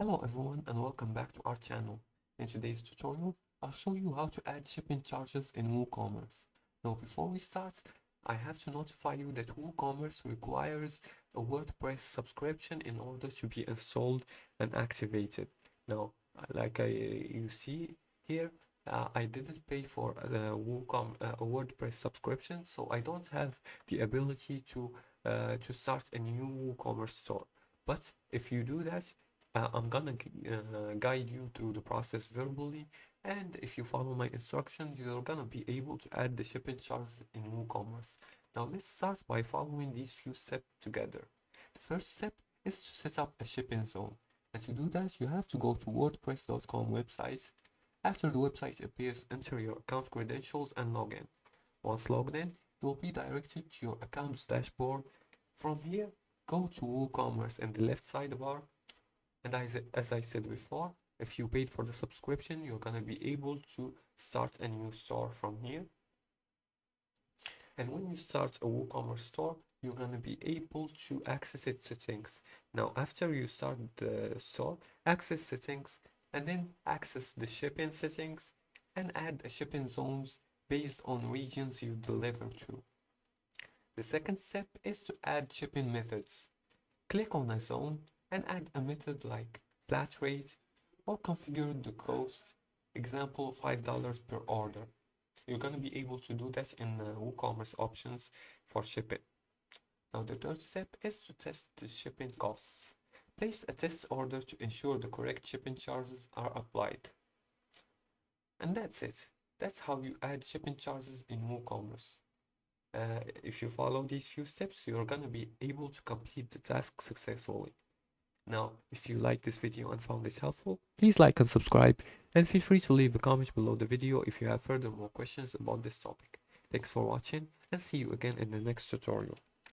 Hello everyone and welcome back to our channel. In today's tutorial, I'll show you how to add shipping charges in WooCommerce. Now before we start, I have to notify you that WooCommerce requires a WordPress subscription in order to be installed and activated. Now, you see here, I didn't pay for a WordPress subscription, so I don't have the ability to start a new WooCommerce store. But if you do that, I'm gonna guide you through the process verbally, and if you follow my instructions, you're gonna be able to add the shipping charges in WooCommerce. Now let's start by following these few steps together. The first step is to set up a shipping zone, and to do that, you have to go to WordPress.com website. After the website appears, enter your account credentials and log in. Once logged in, you will be directed to your account's dashboard. From here, go to WooCommerce in the left sidebar. And as I said before, if you paid for the subscription, you're gonna be able to start a new store from here. And when you start a WooCommerce store, you're gonna be able to access its settings. Now, after you start the store, access settings, and then access the shipping settings, and add a shipping zones based on regions you deliver to. The second step is to add shipping methods. Click on a zone and add a method like flat rate or configure the cost, example $5 per order. You're going to be able to do that in WooCommerce options for shipping. Now the third step is to test the shipping costs. Place a test order to ensure the correct shipping charges are applied. And that's it. That's how you add shipping charges in WooCommerce. If you follow these few steps, you're going to be able to complete the task successfully. Now, if you liked this video and found this helpful, please like and subscribe, and feel free to leave a comment below the video if you have further more questions about this topic. Thanks for watching, and see you again in the next tutorial.